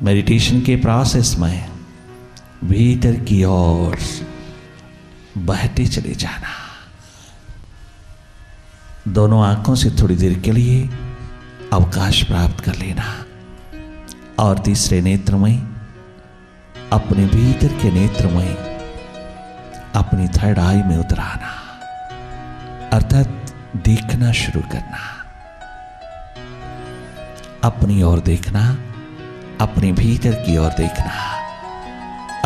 Meditation के process में भीतर की ओर बहते चले जाना। दोनों आंखों से थोड़ी देर के लिए अवकाश प्राप्त कर लेना और तीसरे नेत्र में, अपने भीतर के नेत्र में, अपनी थर्ड आई में उतराना, अर्थात देखना शुरू करना। अपनी ओर देखना, अपने भीतर की ओर देखना,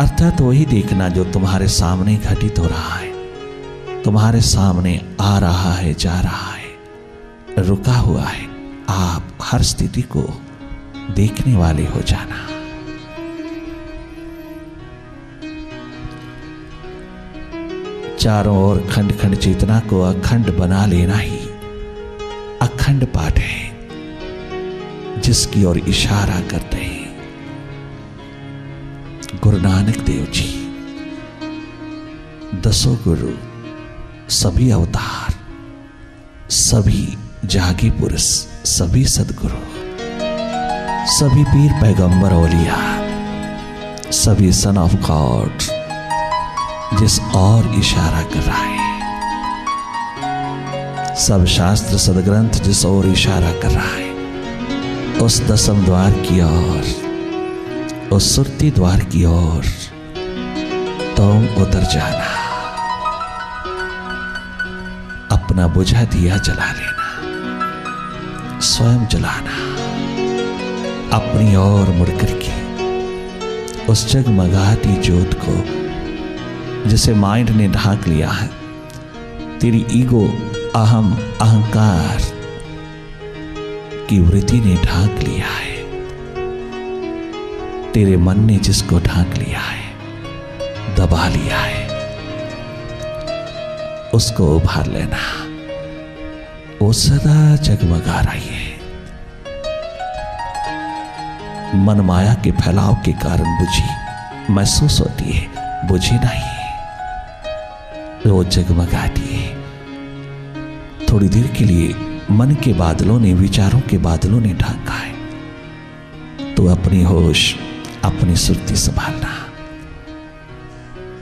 अर्थात वही देखना जो तुम्हारे सामने घटित हो रहा है, तुम्हारे सामने आ रहा है, जा रहा है, रुका हुआ है। आप हर स्थिति को देखने वाले हो जाना। चारों ओर खंड खंड चेतना को अखंड बना लेना ही अखंड पाठ है, जिसकी ओर इशारा करते हैं गुरु नानक देव जी। दसों गुरु, सभी अवतार, सभी जागे पुरुष, सभी सदगुरु, सभी पीर पैगंबर औलिया, सभी सन ऑफ गॉड जिस और इशारा कर रहा है, सब शास्त्र सदग्रंथ जिस और इशारा कर रहा है, उस दसम द्वार की ओर, उस सुरती द्वार की ओर तुम उतर जाना। अपना बुझा दिया जला लेना, स्वयं जलाना, अपनी ओर मुड़कर के उस जगमगाती ज्योत को जिसे माइंड ने ढांक लिया है, तेरी ईगो, अहम, अहंकार की वृत्ति ने ढांक लिया है, तेरे मन ने जिसको ढांक लिया है, दबा लिया है, उसको उभार लेना। वो सदा जगमगा रही है। मन माया के फैलाव के कारण बुझी महसूस होती है, बुझी नहीं, वो जगमगाती है। थोड़ी देर के लिए मन के बादलों ने, विचारों के बादलों ने ढांका है, तो अपनी होश, अपनी सुरती संभालना।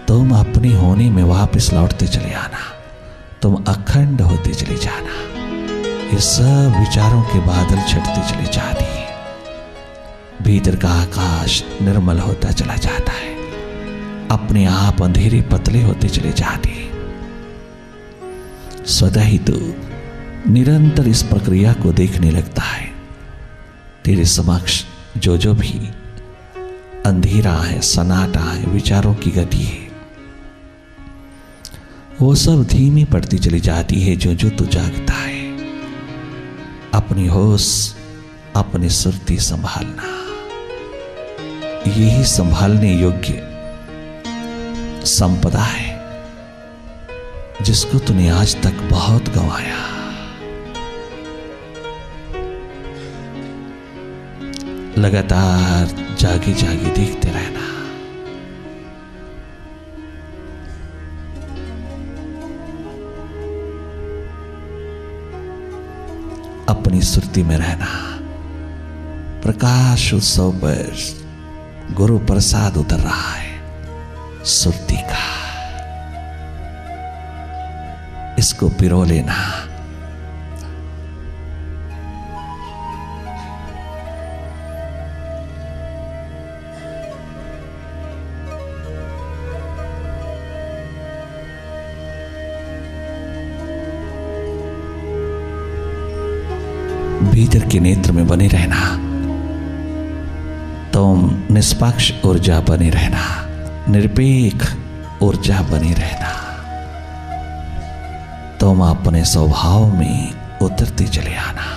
तुम अपने होने में वापस लौटते चले आना, तुम अखंड होते चले जाना। ये सब विचारों के बादल छटते चले जाते हैं, भीतर का आकाश निर्मल होता चला जाता है, अपने आप अंधेरे पतले होते चले जाते हैं। स्वतः ही तो निरंतर इस प्रक्रिया को देखने लगता है। तेरे समक्ष जो जो भी अंधेरा है, सन्नाटा है, विचारों की गति है, वो सब धीमी पड़ती चली जाती है जो जो तू जागता है। अपनी होश, अपनी सुरती संभालना, यही संभालने योग्य संपदा है जिसको तूने आज तक बहुत गंवाया। लगातार जागे जागे देखते रहना। अपनी सुरती में रहना। प्रकाश उत्सव पर गुरु प्रसाद उतर रहा है सुरती का, इसको पिरो लेना। भीतर के नेत्र में बने रहना। तुम निष्पक्ष ऊर्जा बने रहना, निरपेक्ष ऊर्जा बने रहना। तुम अपने स्वभाव में उतरते चले आना।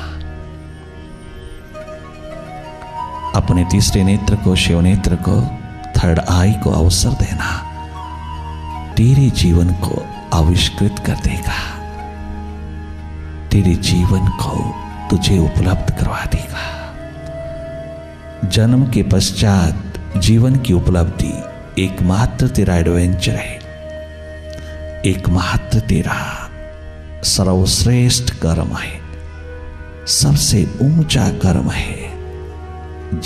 अपने तीसरे नेत्र को, शिव नेत्र को, थर्ड आई को अवसर देना, तेरे जीवन को आविष्कृत कर देगा, तेरे जीवन को तुझे उपलब्ध करवा देगा। जन्म के पश्चात जीवन की उपलब्धि एकमात्र तेरा एडवेंचर है, एकमात्र तेरा सर्वश्रेष्ठ कर्म है, सबसे ऊंचा कर्म है।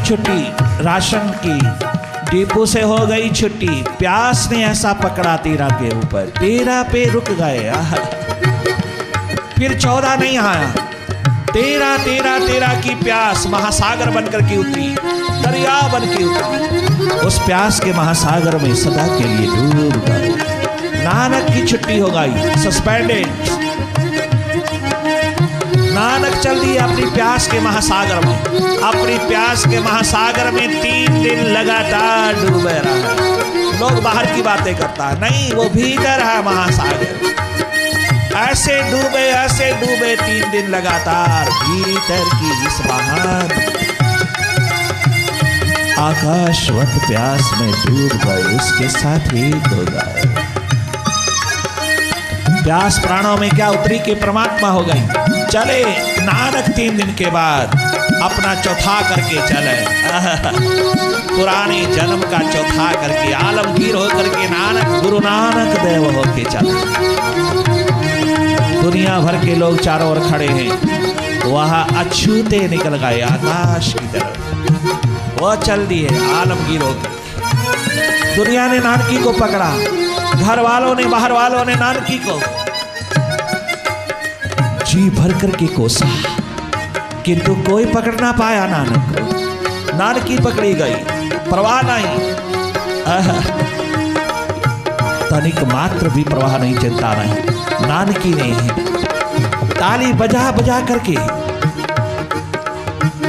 छुट्टी, राशन की डिपो से हो गई छुट्टी। प्यास ने ऐसा पकड़ा तेरा के ऊपर, तेरा पे रुक गए। फिर 14 नहीं आया, तेरा तेरा तेरा की प्यास महासागर बनकर के उतरी, दरिया बन के उतरी। उस प्यास के महासागर में सदा के लिए डूब गए। नानक की छुट्टी हो गई, सस्पेंडेड। नानक चल दिए अपनी प्यास के महासागर में। अपनी प्यास के महासागर में 3 दिन लगातार डूबे रहा। लोग बाहर की बातें करता है, नहीं वो भीतर है महासागर। ऐसे डूबे 3 दिन लगातार भीतर की इस महान आकाशवत प्यास में डूब गए, उसके साथ ही हो गए। प्यास प्राणों में क्या उतरी कि परमात्मा हो गई। चले नानक 3 दिन के बाद अपना चौथा करके चले। पुराने जन्म का चौथा करके आलमगीर होकर के नानक गुरु नानक देव होके चले। दुनिया भर के लोग चारों ओर खड़े हैं, वहां अछूते निकल गए आकाश की तरफ। वो चल दिए आलमगीर होकर। दुनिया ने नानकी को पकड़ा, घर वालों ने बाहर वालों ने नानकी को जी भर करके कोसा, किंतु कोई पकड़ ना पाया नानक को। नानकी पकड़ी गई, परवाह नहीं, तनिक मात्र भी प्रवाह नहीं, चिंता नहीं। नानकी ने ताली बजा बजा करके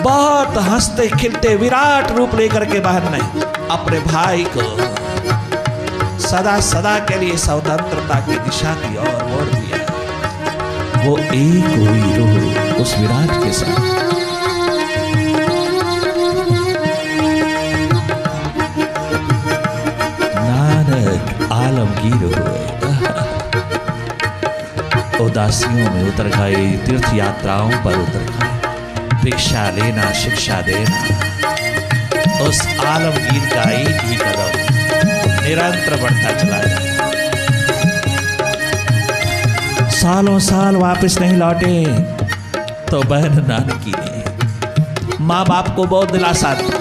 बहुत हंसते खिलते विराट रूप लेकर के बहन ने अपने भाई को सदा सदा के लिए स्वतंत्रता की दिशा की ओर मोड़ दिया। वो एक हुई रूह उस विराट के साथ। नानक आलमगीर हुए, उदासियों में उतर गए, तीर्थ यात्राओं पर उतर गए, भिक्षा लेना शिक्षा देना। उस आलमगीर का एक ही कदम निरंतर बढ़ता चला जाए। सालों साल वापस नहीं लौटे तो बहन नानकी ने माँ बाप को बहुत दिलासा दिया,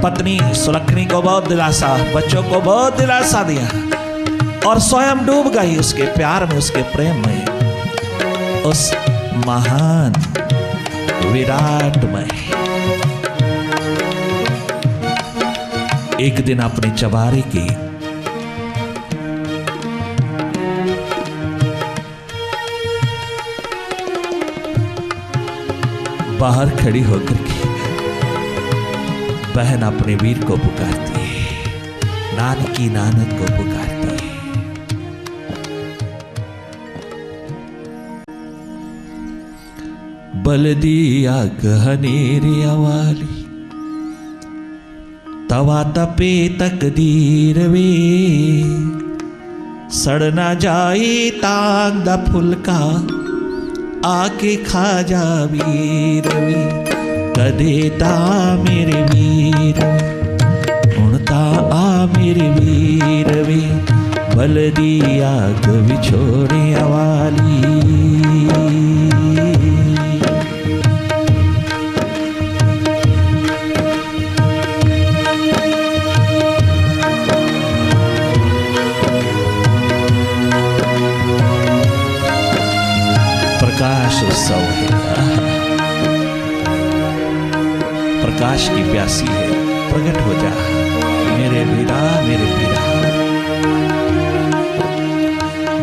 पत्नी सुलखनी को बहुत दिलासा, बच्चों को बहुत दिलासा दिया और स्वयं डूब गई उसके प्यार में, उसके प्रेम में, उस महान विराट में। एक दिन अपनी चबारी की बाहर खड़ी होकर के बहन अपने वीर को पुकारती है, नानकी नानक को पुकारती है। बल दिया गहनेरी अवाली, तवा तपे तकदीर वे, सड़ ना जाए तांदा फुलका, आके खा जा वीर वे, कदे ता मेरे वीर उणता आ मेरे वीर वे, बल दिया विछोड़े अवाली। प्रकाश उत्सव है, प्रकाश की प्यासी है, प्रकट हो जा मेरे वीरा मेरे वीरा।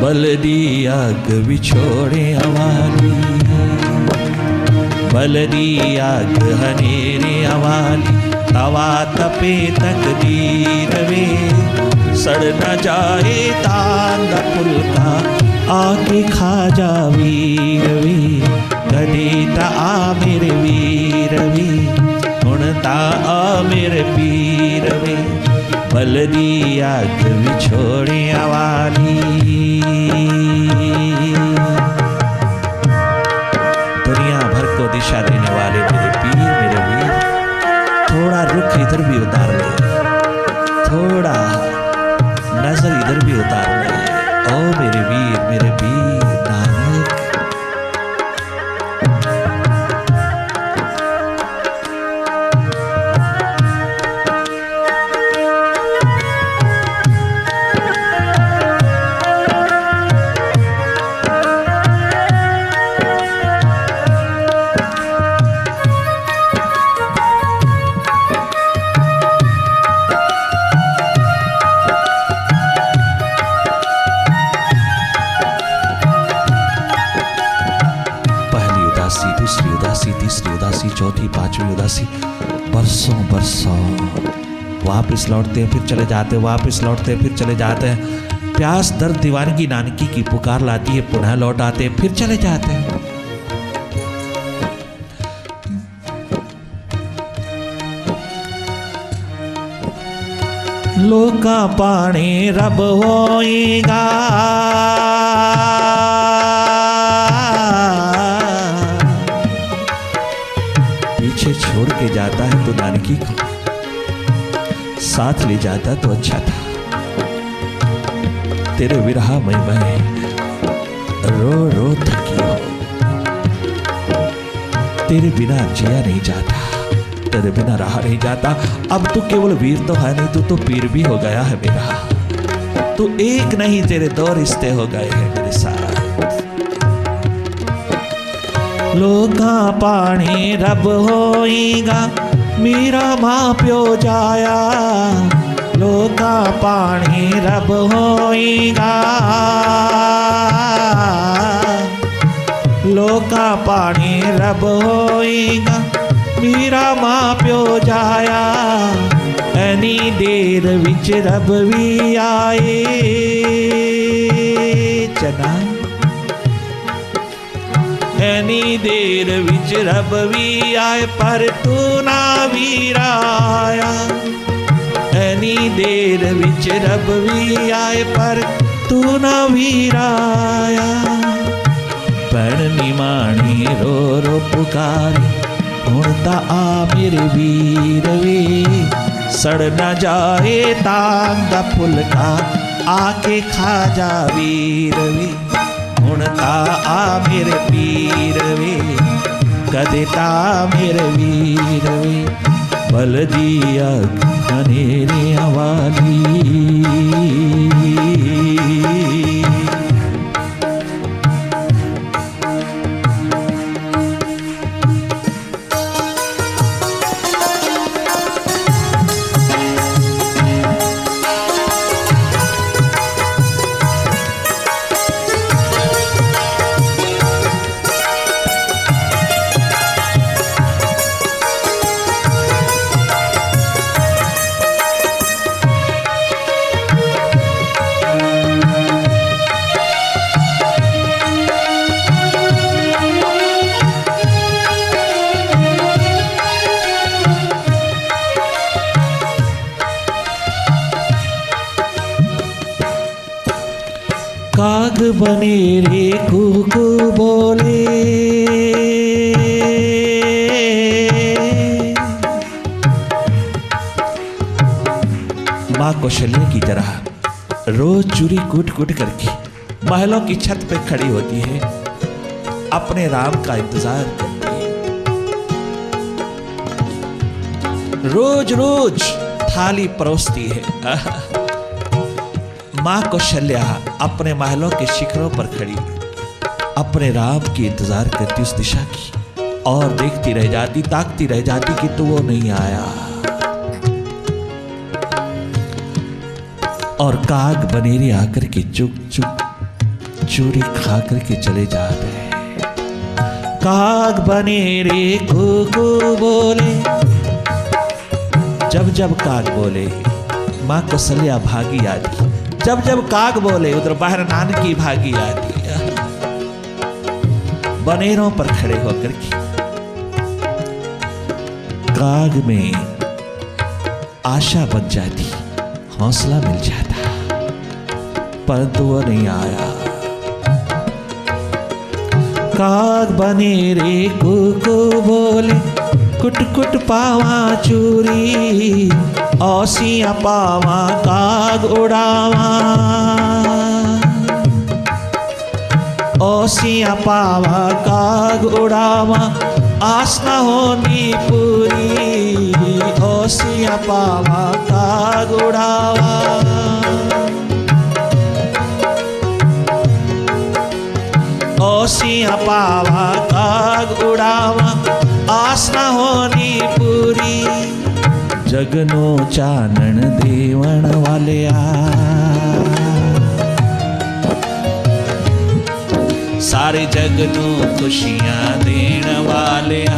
बल दिया विछोड़े अवाली, बल दिया हनेरे अवाली, तवा तपे तकदीर वे, सड़ न जाए तांदा फुलका, आके खा जा वीर वे, गदेता आ मेरे वीर वे, गुणता आ मेरे वीर वे, बल दिया विछोड़े अवाली। दुनिया भर को दिशा देने वाले मेरे पीर मेरे वीर, थोड़ा रुख इधर भी उतार ले, थोड़ा नजर इधर भी उतार ले। ओ मेरे वीर नानक। हुई उदासी। बरसों बरसों वापस लौटते हैं, फिर चले जाते हैं, वापस लौटते हैं, फिर चले जाते हैं। प्यास दर्द दीवानगी नानकी की पुकार लाती है, पुनः लौट आते हैं, फिर चले जाते हैं। लोका पाणी रब होएगा, पीछे छोड़ के जाता है तो नानकी को साथ ले जाता तो अच्छा था। तेरे विरहा में मैं रो रो थकी हो, तेरे बिना जिया नहीं जाता, तेरे बिना रहा नहीं जाता। अब तू केवल वीर तो है नहीं, तू तो पीर भी हो गया है मेरा। तू एक नहीं, तेरे दो रिश्ते हो गए हैं मेरे साथ। लोका पाणी रब होएगा, मेरा माँ प्यो जाया। लोका पाणी रब होएगा, लोका पाणी रब होएगा, मेरा माँ प्यो जाया। एनी देर विच रब भी आए चना, एनी देर विच रब भी आए, पर तू ना वीराया। एनी देर विच रब भी आए, पर तू ना वीराया। भैन निमाणी रो रो पुकारी, हुण ता आ मेरे वीर वे। सड़ न जाए तांग दा फुलका, आके खा जा वीर वे। हुण ता आ मेरे वीर वे, कदे ता मेरे वीर वे। बल दिया खनेरे वाली, काग बने रे कुकू बोले। माँ कौशल्या की तरह रोज चूरी कूट कूट करके महलों की छत पे खड़ी होती है, अपने राम का इंतजार करती है। रोज रोज थाली परोसती है। माँ कौशल्या अपने महलों के शिखरों पर खड़ी अपने राम की इंतजार करती उस दिशा की, और देखती रह जाती, ताकती रह जाती कि तो वो नहीं आया। और काग बनेरे आकर के चुप चुप चूरी खा करके चले जाते हैं। काग बनेरे कुकू बोले। जब जब काग बोले माँ कौशल्या भागी आती, जब जब काग बोले उधर बाहर नानकी भागी आती है। बनेरों पर खड़े होकर के काग में आशा बन जाती, हौसला मिल जाता, परंतु वो नहीं आया। काग बनेरे कुकू बोले, कुट कुट पावा चूरी, औसिया पावा काग उड़ावा। औसिया पावा काग उड़ावा, आस न होनी पूरी। औसिया पावा काग उड़ावा। औसिया पावा काग उड़ावा, आस न होनी पूरी। जगनो चानन देवण वालिया, सारे जगनो खुशियां देण वालिया।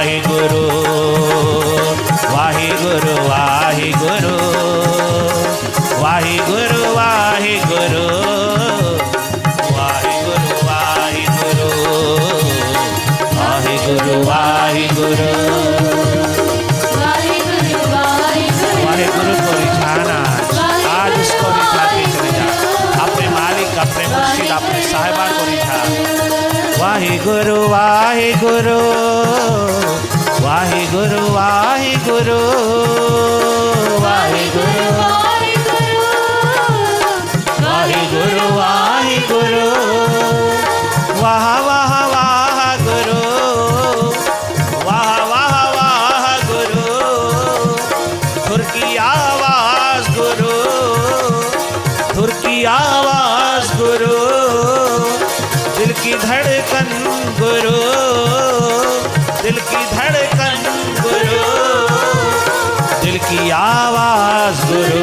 वाहिगुरु वाहिगुरु वाहिगुरु वाहिगुरु वाहिगुरु वाहिगुरु वाहिगुरु वाहिगुरु वाहिगुरु वाहिगुरु को रिझाना, आज उसको रिझा के चले जा, अपने मालिक, अपने मुर्शिद, अपने साहिबा को रिझा। वाहिगुरु वाहिगुरु वाहिगुरु वाहिगुरु वाहिगुरु वाहिगुरु वाहिगुरु वाह वाह वाह गुरु वाह वाह वाह गुरु धुर की आवाज गुरु धुर की आवाज गुरु दिल की धड़कन गुरु दिल की धड़कन गुरु दिल की आवाज गुरु